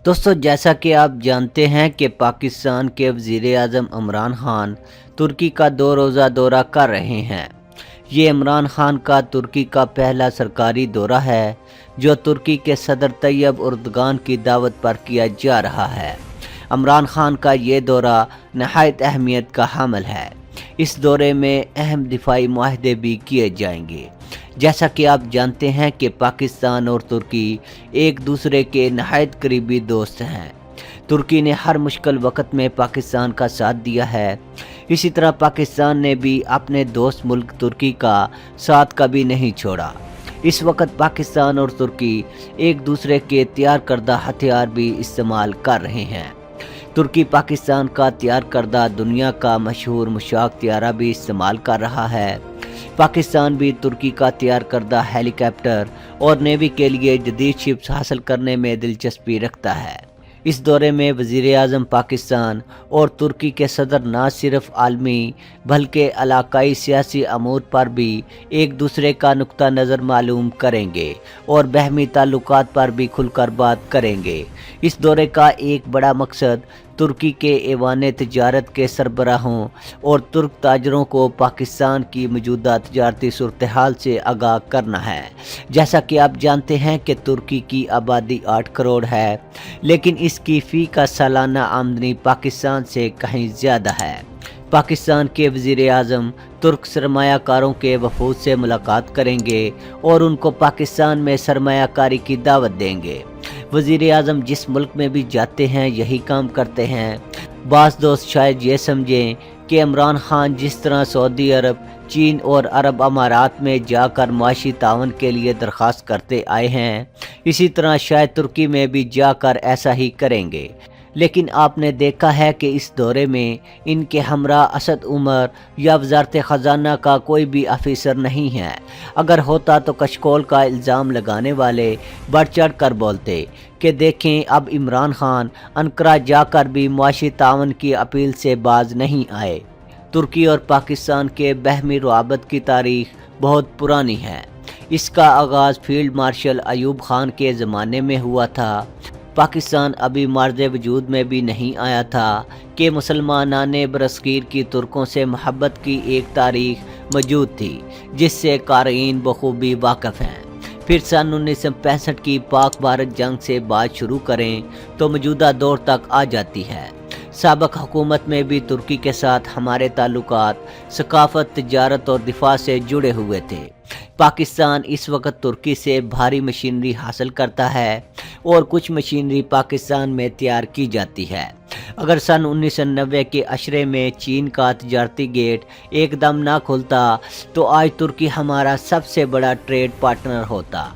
दोस्तों, जैसा कि आप जानते हैं कि पाकिस्तान के वज़ीर आज़म इमरान खान तुर्की का 2 रोज़ा दौरा कर रहे हैं। ये इमरान खान का तुर्की का पहला सरकारी दौरा है जो तुर्की के सदर तैयब एर्दोगान की दावत पर किया जा रहा है। इमरान खान का ये दौरा नहायत अहमियत का हामिल है। इस दौरे में अहम दिफाई मुआहदे भी किए जाएंगे। जैसा कि आप जानते हैं कि पाकिस्तान और तुर्की एक दूसरे के नहायत करीबी दोस्त हैं। तुर्की ने हर मुश्किल वक्त में पाकिस्तान का साथ दिया है। इसी तरह पाकिस्तान ने भी अपने दोस्त मुल्क तुर्की का साथ कभी नहीं छोड़ा। इस वक्त पाकिस्तान और तुर्की एक दूसरे के तैयार करदा हथियार भी इस्तेमाल कर रहे हैं। तुर्की पाकिस्तान का तैयार करदा दुनिया का मशहूर मुशाक त्यारा भी इस्तेमाल कर रहा है। पाकिस्तान भी तुर्की का तैयार करदा हेलीकॉप्टर और नेवी के लिए जदीद शिप्स हासिल करने में दिलचस्पी रखता है। इस दौरे में वज़ीर आज़म पाकिस्तान और तुर्की के सदर न सिर्फ आलमी बल्कि इलाकाई सियासी अमूर पर भी एक दूसरे का नुक्ता नज़र मालूम करेंगे और बहमी ताल्लुकात पर भी खुलकर बात करेंगे। इस दौरे का एक बड़ा मकसद तुर्की के ऐवान तिजारत के सरबराहों और तुर्क ताजरों को पाकिस्तान की मौजूदा तजारती सूरत हाल से आगाह करना है। जैसा कि आप जानते हैं कि तुर्की की आबादी 8 करोड़ है, लेकिन इसकी फ़ी का सालाना आमदनी पाकिस्तान से कहीं ज़्यादा है। पाकिस्तान के वज़ीर आज़म तुर्क सरमायाकारों के वफूद से मुलाकात करेंगे और उनको पाकिस्तान में सरमायाकारी की दावत देंगे। वज़ीर आज़म जिस मुल्क में भी जाते हैं यही काम करते हैं। बाज़ दोस्त शायद ये समझें कि इमरान खान जिस तरह सऊदी अरब, चीन और अरब अमारात में जाकर मुआशी तावन के लिए दरख्वास्त करते आए हैं, इसी तरह शायद तुर्की में भी जाकर ऐसा ही करेंगे। लेकिन आपने देखा है कि इस दौरे में इनके हमरा असद उमर या वज़ारत ख़जाना का कोई भी अफिसर नहीं है। अगर होता तो कशकोल का इल्ज़ाम लगाने वाले बढ़ चढ़ कर बोलते कि देखें अब इमरान खान अंकारा जाकर भी मुआशी तावन की अपील से बाज नहीं आए। तुर्की और पाकिस्तान के बहमी रुआबत की तारीख़ बहुत पुरानी है। इसका आगाज़ फील्ड मार्शल अयूब खान के ज़माने में हुआ था। पाकिस्तान अभी मार्ज़ वजूद में भी नहीं आया था कि मुसलमानाने बरसगीर की तुर्कों से मोहब्बत की एक तारीख़ मौजूद थी जिससे क़ारीन बखूबी वाक़फ़ हैं। फिर सन 1965 की पाक भारत जंग से बात शुरू करें तो मौजूदा दौर तक आ जाती है। साबिक़ हुकूमत में भी तुर्की के साथ हमारे ताल्लुकात सकाफ़त, तिजारत और दिफा से जुड़े हुए थे। पाकिस्तान इस वक्त तुर्की से भारी मशीनरी हासिल करता है और कुछ मशीनरी पाकिस्तान में तैयार की जाती है। अगर सन 1990 के अशरे में चीन का तिजारती गेट एकदम ना खुलता तो आज तुर्की हमारा सबसे बड़ा ट्रेड पार्टनर होता।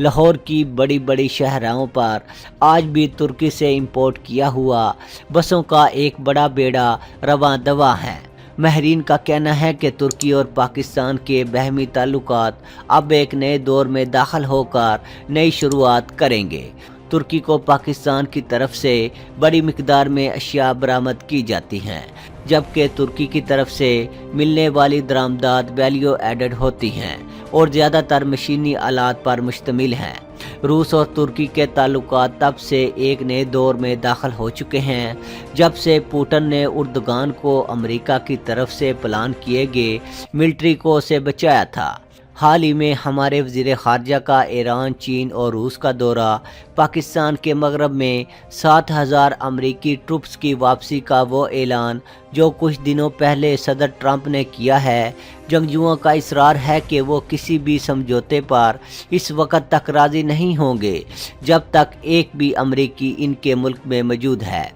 लाहौर की बड़ी बड़ी शहरों पर आज भी तुर्की से इंपोर्ट किया हुआ बसों का एक बड़ा बेड़ा रवां दवा है। माहिरीन का कहना है कि तुर्की और पाकिस्तान के बहमी ताल्लुकात अब एक नए दौर में दाखिल होकर नई शुरुआत करेंगे। तुर्की को पाकिस्तान की तरफ से बड़ी मिकदार में अशिया बरामद की जाती हैं, जबकि तुर्की की तरफ से मिलने वाली दरामदात वैल्यू एडेड होती हैं और ज़्यादातर मशीनी आलात पर मुश्तमिल हैं। रूस और तुर्की के ताल्लुकात तब से एक नए दौर में दाखिल हो चुके हैं जब से पुतिन ने एर्दोगान को अमेरिका की तरफ से प्लान किए गए मिलिट्री को से बचाया था। हाल ही में हमारे वज़ीर ख़ारजा का ईरान, चीन और रूस का दौरा पाकिस्तान के मगरब में 7,000 अमरीकी ट्रुप्स की वापसी का वो ऐलान जो कुछ दिनों पहले सदर ट्रंप ने किया है। जंगजुओं का इसरार है कि वो किसी भी समझौते पर इस वक्त तक राज़ी नहीं होंगे जब तक एक भी अमरीकी इनके मुल्क में मौजूद है।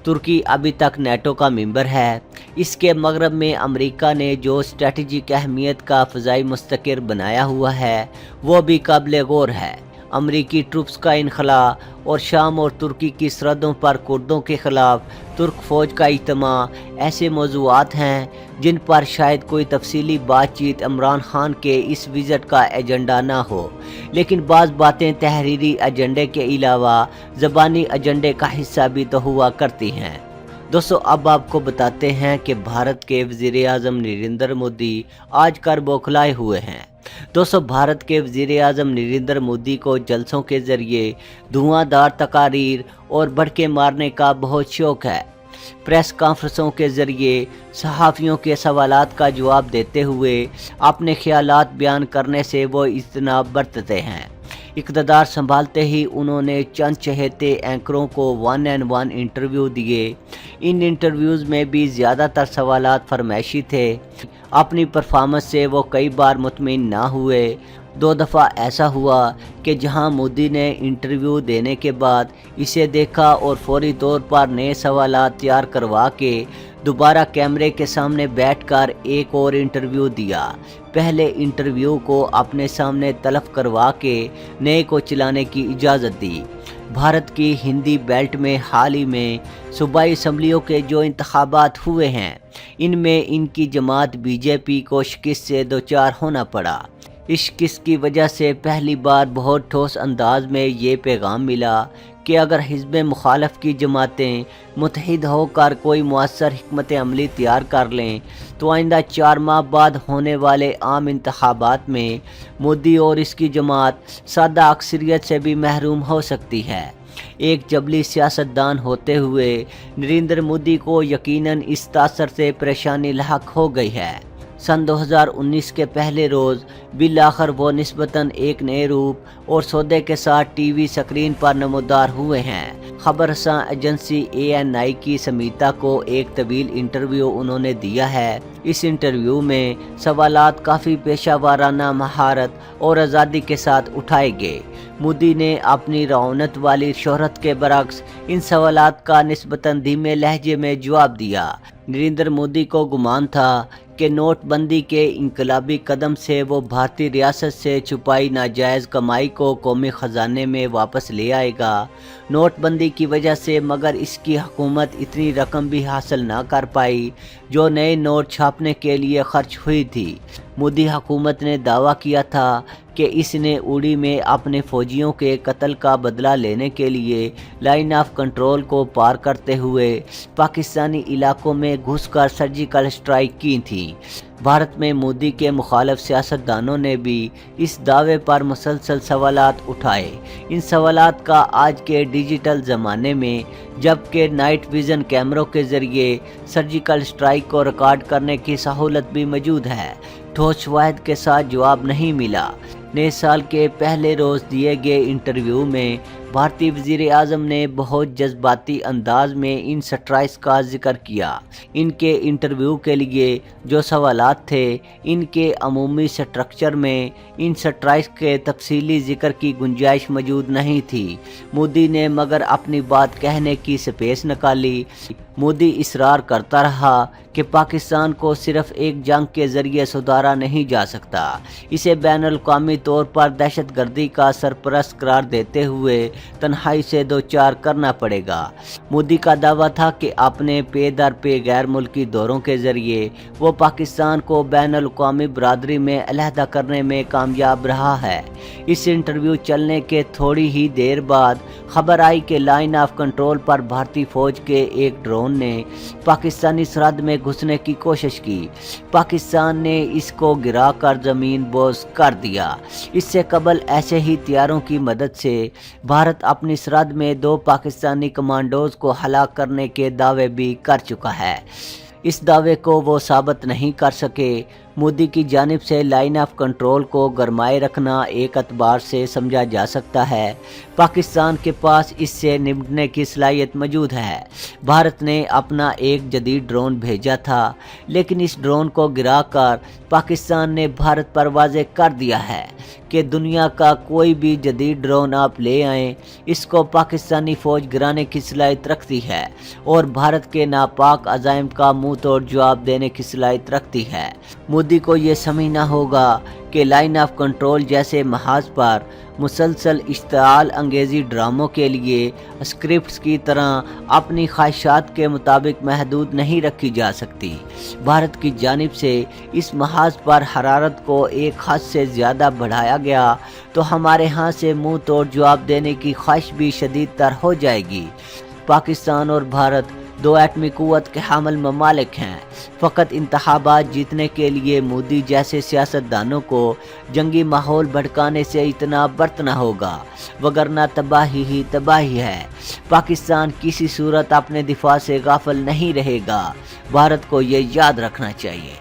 तुर्की अभी तक नेटो का मेंबर है। इसके मगरब में अमेरिका ने जो स्ट्रेटजिक अहमियत का फ़ज़ाई मुस्तक़िर बनाया हुआ है वो भी काबिल गौर है। अमरीकी ट्रुप्स का इनखला और शाम और तुर्की की सरहदों पर कुर्दों के ख़िलाफ़ तुर्क फ़ौज का इज्तिमा ऐसे मौज़ूआत हैं जिन पर शायद कोई तफसीली बातचीत इमरान खान के इस विज़िट का एजेंडा ना हो, लेकिन बाज़ बातें तहरीरी एजेंडे के अलावा ज़बानी एजेंडे का हिस्सा भी तो हुआ करती हैं। दोस्तों, अब आपको बताते हैं कि भारत के वज़ीर आज़म नरेंद्र मोदी आज कर बौखलाए हुए हैं। दोस्तों, भारत के वज़ीर आज़म नरेंद्र मोदी को जलसों के ज़रिए धुआंधार तकारीर और भड़के मारने का बहुत शौक़ है। प्रेस कॉन्फ्रेंसों के ज़रिए सहाफ़ियों के सवालात का जवाब देते हुए अपने ख़यालात बयान करने से वो इज्तनाब बरतते हैं। इक़्तिदार संभालते ही उन्होंने चंद चहेते एंकरों को 1-on-1 इंटरव्यू दिए। इन इंटरव्यूज़ में भी ज़्यादातर सवालात फरमाइशी थे। अपनी परफॉर्मेंस से वो कई बार मुतमिन ना हुए। 2 दफ़ा ऐसा हुआ कि जहां मोदी ने इंटरव्यू देने के बाद इसे देखा और फौरी तौर पर नए सवालात तैयार करवा के दोबारा कैमरे के सामने बैठकर एक और इंटरव्यू दिया। पहले इंटरव्यू को अपने सामने तलफ करवा के नए को चलाने की इजाज़त दी। भारत की हिंदी बेल्ट में हाल ही में सूबाई असम्बलियों के जो इंतखाबात हुए हैं, इनमें इनकी जमात बीजेपी को शिकस्त से दोचार होना पड़ा। इस शिकस्त की वजह से पहली बार बहुत ठोस अंदाज में ये पैगाम मिला कि अगर हिज़्ब मुखालफ की जमातें मुत्तहिद होकर कोई मुअस्सर हिकमत अमली तैयार कर लें तो आइंदा 4 माह बाद होने वाले आम इंतखाबात में मोदी और इसकी जमात सादा अक्सरियत से भी महरूम हो सकती है। एक जबली सियासतदान होते हुए नरेंद्र मोदी को यकीनन इस तासर से परेशानी लाहक हो गई है। सन 2019 के पहले रोज़ बिल आखिर वो निस्बतन एक नए रूप और सौदे के साथ टीवी स्क्रीन पर नमूदार हुए हैं। खबर रसां एजेंसी ANI की समीता को एक तवील इंटरव्यू उन्होंने दिया है। इस इंटरव्यू में सवालात काफ़ी पेशा वाराना महारत और आज़ादी के साथ उठाए गए। मोदी ने अपनी रौनत वाली शोहरत के बरक्स इन सवालात का निस्बतन धीमे लहजे में जवाब दिया। नरेंद्र मोदी को गुमान था कि नोटबंदी के इनकलाबी कदम से वो भारतीय रियासत से छुपाई नाजायज़ कमाई को कौमी ख़जाने में वापस ले आएगा। नोटबंदी की वजह से मगर इसकी हुकूमत इतनी रकम भी हासिल ना कर पाई जो नए नोट छापने के लिए खर्च हुई थी। मोदी हुकूमत ने दावा किया था कि इसने उड़ी में अपने फौजियों के कत्ल का बदला लेने के लिए लाइन ऑफ कंट्रोल को पार करते हुए पाकिस्तानी इलाकों में घुसकर सर्जिकल स्ट्राइक की थी। भारत में मोदी के मुखालिफ सियासतदानों ने भी इस दावे पर मुसलसल सवालात उठाए। इन सवालात का आज के डिजिटल ज़माने में जबकि नाइट विज़न कैमरों के ज़रिए सर्जिकल स्ट्राइक को रिकॉर्ड करने की सहूलत भी मौजूद है, ठोस शवाहिद के साथ जवाब नहीं मिला। नए साल के पहले रोज़ दिए गए इंटरव्यू में भारतीय वज़ीर आज़म ने बहुत जज्बाती अंदाज में इन स्ट्राइक्स का जिक्र किया। इनके इंटरव्यू के लिए जो सवालात थे, इनके अमूमी स्ट्रक्चर में इन स्ट्राइक्स के तफसीली जिक्र की गुंजाइश मौजूद नहीं थी। मोदी ने मगर अपनी बात कहने की स्पेस निकाली। मोदी इसरार करता रहा कि पाकिस्तान को सिर्फ एक जंग के ज़रिए सुधारा नहीं जा सकता, इसे बैनुल-अक़वामी तौर पर दहशतगर्दी का सरपरस्त करार देते हुए तन्हाई से दो चार करना पड़ेगा। मोदी का दावा था कि अपने पे दर पे गैर मुल्की दौरों के ज़रिए वो पाकिस्तान को बैनुल-अक़वामी बरादरी में अलहदा करने में कामयाब रहा है। इस इंटरव्यू चलने के थोड़ी ही देर बाद खबर आई कि लाइन ऑफ कंट्रोल पर भारतीय फौज के एक ड्रोन ने पाकिस्तानी सरहद में घुसने की कोशिश की। पाकिस्तान ने इसको गिराकर ज़मीन बोझ कर दिया। इससे कबल ऐसे ही हथियारों की मदद से भारत अपनी सरहद में 2 पाकिस्तानी कमांडोज को हलाक करने के दावे भी कर चुका है। इस दावे को वो साबित नहीं कर सके। मोदी की जानिब से लाइन ऑफ कंट्रोल को गरमाए रखना एक एतबार से समझा जा सकता है। पाकिस्तान के पास इससे निपटने की सलाहियत मौजूद है। भारत ने अपना एक जदीद ड्रोन भेजा था, लेकिन इस ड्रोन को गिराकर पाकिस्तान ने भारत पर वाज़ेह कर दिया है कि दुनिया का कोई भी जदीद ड्रोन आप ले आएं, इसको पाकिस्तानी फ़ौज गिराने की सलाहियत रखती है और भारत के नापाक अज़ाइम का मुँह तोड़ जवाब देने की सलाहियत रखती है। मोदी को ये समझना होगा कि लाइन ऑफ कंट्रोल जैसे महाज पर मुसलसल इश्तिआल अंगेज़ी ड्रामों के लिए स्क्रिप्ट्स की तरह अपनी ख्वाहिशात के मुताबिक महदूद नहीं रखी जा सकती। भारत की जानिब से इस महाज पर हरारत को एक हद से ज़्यादा बढ़ाया गया तो हमारे यहाँ से मुँह तोड़ जवाब देने की ख्वाहिश भी शदीद तर हो जाएगी। पाकिस्तान और भारत दो एटमी कुव्वत के हामिल ममालिक हैं। फ़कत इंतखाबात जीतने के लिए मोदी जैसे सियासतदानों को जंगी माहौल भड़काने से इतना बरतना होगा, वगरना तबाही ही तबाही है। पाकिस्तान किसी सूरत अपने दिफा से गाफिल नहीं रहेगा। भारत को ये याद रखना चाहिए।